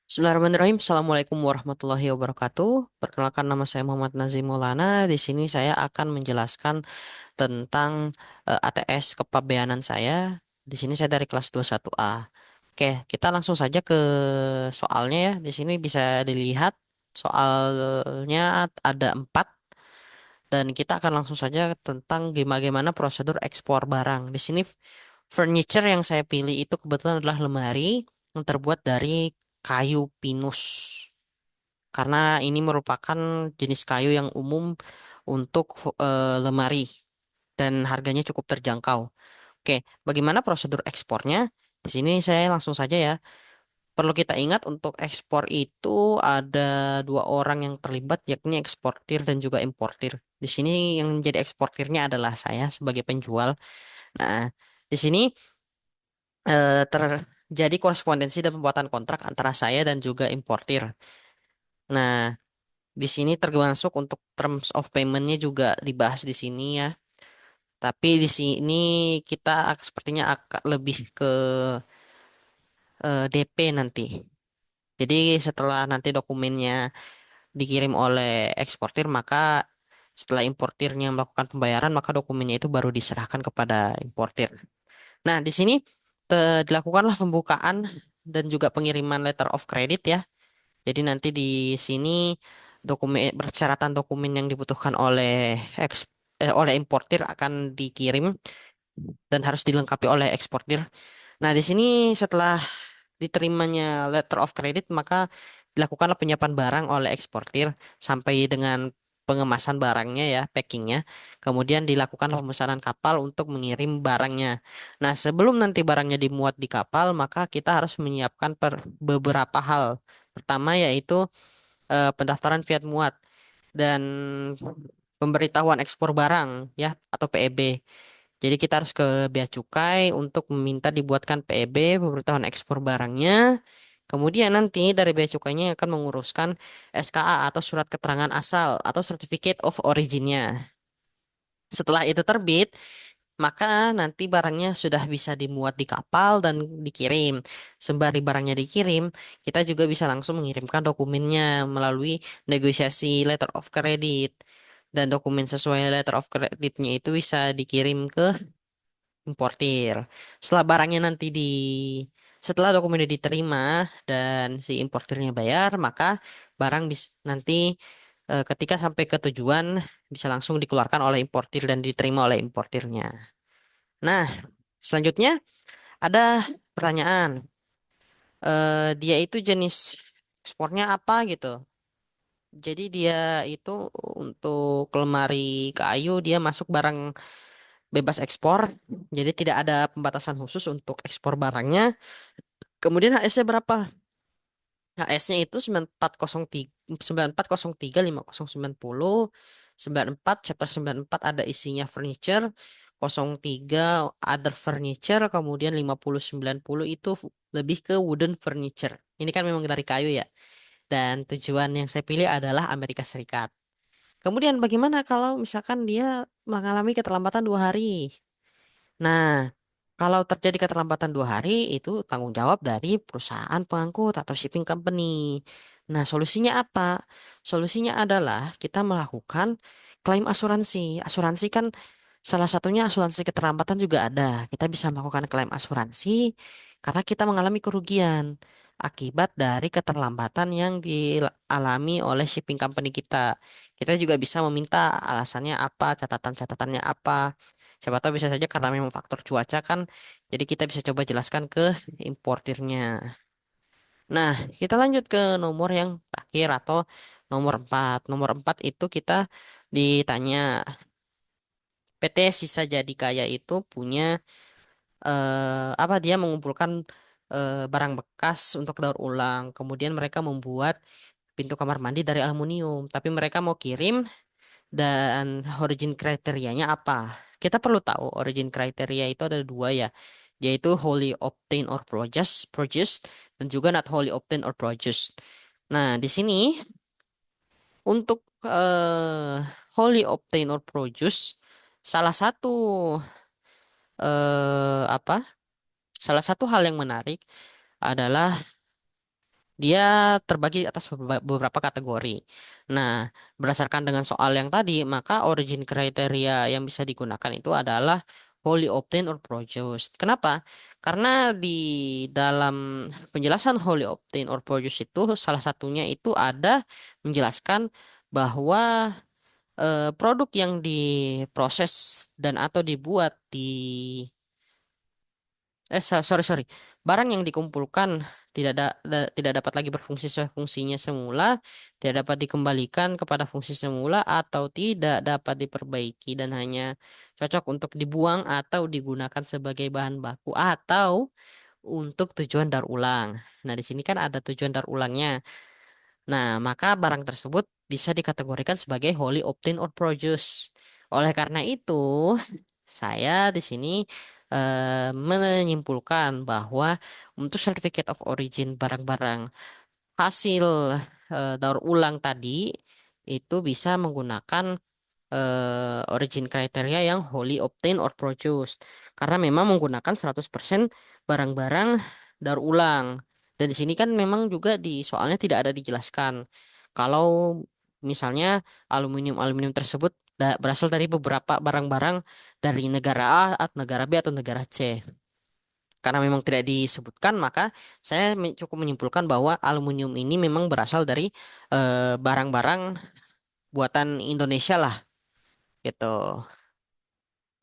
Bismillahirrahmanirrahim. Assalamualaikum warahmatullahi wabarakatuh. Perkenalkan nama saya Muhammad Nazim Maulana. Di sini saya akan menjelaskan tentang ATS kepabeanan saya. Di sini saya dari kelas 21A. Oke, kita langsung saja ke soalnya ya. Di sini bisa dilihat soalnya ada 4 dan kita akan langsung saja tentang bagaimana prosedur ekspor barang. Di sini furniture yang saya pilih itu kebetulan adalah lemari yang terbuat dari kayu pinus karena ini merupakan jenis kayu yang umum untuk lemari dan harganya cukup terjangkau. Oke, bagaimana prosedur ekspornya? Di sini saya langsung saja ya. Perlu kita ingat untuk ekspor itu ada dua orang yang terlibat, yakni eksportir dan juga importir. Di sini yang menjadi eksportirnya adalah saya sebagai penjual. Nah, di sini terjadi korespondensi dan pembuatan kontrak antara saya dan juga importir. Nah, di sini termasuk untuk terms of payment-nya juga dibahas di sini ya. Tapi di sini kita sepertinya akan lebih ke DP nanti. Jadi setelah nanti dokumennya dikirim oleh eksportir, maka setelah importirnya melakukan pembayaran, maka dokumennya itu baru diserahkan kepada importir. Nah, di sini dilakukanlah pembukaan dan juga pengiriman letter of credit ya. Jadi nanti di sini persyaratan dokumen yang dibutuhkan oleh importir akan dikirim dan harus dilengkapi oleh eksportir. Nah, di sini setelah diterimanya letter of credit, maka dilakukanlah penyiapan barang oleh eksportir sampai dengan pengemasan barangnya ya, packingnya. Kemudian dilakukan pemesanan kapal untuk mengirim barangnya. Nah, sebelum nanti barangnya dimuat di kapal, maka kita harus menyiapkan beberapa hal. Pertama yaitu pendaftaran Fiat Muat dan pemberitahuan ekspor barang ya atau PEB. Jadi kita harus ke Bea Cukai untuk meminta dibuatkan PEB, pemberitahuan ekspor barangnya. Kemudian nanti dari Bea Cukainya akan menguruskan SKA atau surat keterangan asal atau Certificate of Origin-nya. Setelah itu terbit, maka nanti barangnya sudah bisa dimuat di kapal dan dikirim. Sembari barangnya dikirim, kita juga bisa langsung mengirimkan dokumennya melalui negosiasi letter of credit. Dan dokumen sesuai letter of creditnya itu bisa dikirim ke importir. Setelah barangnya nanti setelah dokumennya diterima dan si importirnya bayar, maka barang nanti ketika sampai ke tujuan bisa langsung dikeluarkan oleh importir dan diterima oleh importirnya. Nah, selanjutnya ada pertanyaan. Dia itu jenis ekspornya apa gitu? Jadi dia itu untuk lemari kayu dia masuk barang bebas ekspor. Jadi tidak ada pembatasan khusus untuk ekspor barangnya. Kemudian HS-nya berapa? HS-nya itu 9403 9403 5090 94 chapter 94 ada isinya furniture, 03 other furniture, kemudian 5090 itu lebih ke wooden furniture. Ini kan memang dari kayu ya. Dan tujuan yang saya pilih adalah Amerika Serikat. Kemudian bagaimana kalau misalkan dia mengalami keterlambatan 2 hari? Nah, kalau terjadi keterlambatan 2 hari, itu tanggung jawab dari perusahaan pengangkut atau shipping company. Nah, solusinya apa? Solusinya adalah kita melakukan klaim asuransi. Asuransi kan salah satunya asuransi keterlambatan juga ada. Kita bisa melakukan klaim asuransi karena kita mengalami kerugian akibat dari keterlambatan yang dialami oleh shipping company kita. Kita juga bisa meminta alasannya apa, catatan-catatannya apa. Siapa tahu bisa saja karena memang faktor cuaca kan, jadi kita bisa coba jelaskan ke importirnya. Nah, kita lanjut ke nomor yang terakhir atau nomor 4. Nomor 4 itu kita ditanya PT Sisa Jadi Kaya itu punya apa dia mengumpulkan barang bekas untuk daur ulang. Kemudian mereka membuat pintu kamar mandi dari aluminium, tapi mereka mau kirim dan origin kriterianya apa? Kita perlu tahu origin kriteria itu ada dua ya, yaitu wholly obtained or produced dan juga not wholly obtained or produced. Nah, di sini untuk wholly obtained or produced, salah satu apa? Salah satu hal yang menarik adalah Dia terbagi atas beberapa kategori. Nah, berdasarkan dengan soal yang tadi, maka origin kriteria yang bisa digunakan itu adalah wholly obtained or produced. Kenapa? Karena di dalam penjelasan wholly obtained or produced itu salah satunya itu ada menjelaskan bahwa produk yang diproses dan atau dibuat di sorry sorry, barang yang dikumpulkan tidak dapat lagi berfungsi sesuai fungsinya semula, tidak dapat dikembalikan kepada fungsi semula atau tidak dapat diperbaiki dan hanya cocok untuk dibuang atau digunakan sebagai bahan baku atau untuk tujuan daur ulang. Nah, di sini kan ada tujuan daur ulangnya. Nah, maka barang tersebut bisa dikategorikan sebagai wholly obtained or produced. Oleh karena itu, saya di sini menyimpulkan bahwa untuk certificate of origin barang-barang hasil daur ulang tadi itu bisa menggunakan origin kriteria yang wholly obtained or produced karena memang menggunakan 100% barang-barang daur ulang. Dan di sini kan memang juga di soalnya tidak ada dijelaskan kalau misalnya aluminium-aluminium tersebut berasal dari beberapa barang-barang dari negara A atau negara B atau negara C. Karena memang tidak disebutkan, maka saya cukup menyimpulkan bahwa aluminium ini memang berasal dari barang-barang buatan Indonesia lah, gitu.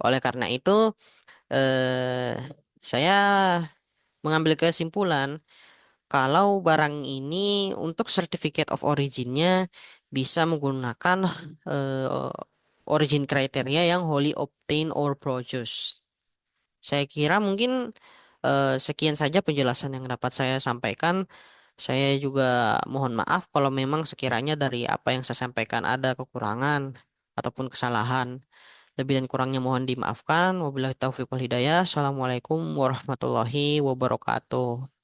Oleh karena itu, eh, saya mengambil kesimpulan kalau barang ini untuk certificate of originnya bisa menggunakan eh, origin kriteria yang wholly obtained or produced. Saya kira mungkin sekian saja penjelasan yang dapat saya sampaikan. Saya juga mohon maaf kalau memang sekiranya dari apa yang saya sampaikan ada kekurangan ataupun kesalahan. Lebih dan kurangnya mohon dimaafkan. Wabillahi taufiq wal hidayah. Assalamualaikum warahmatullahi wabarakatuh.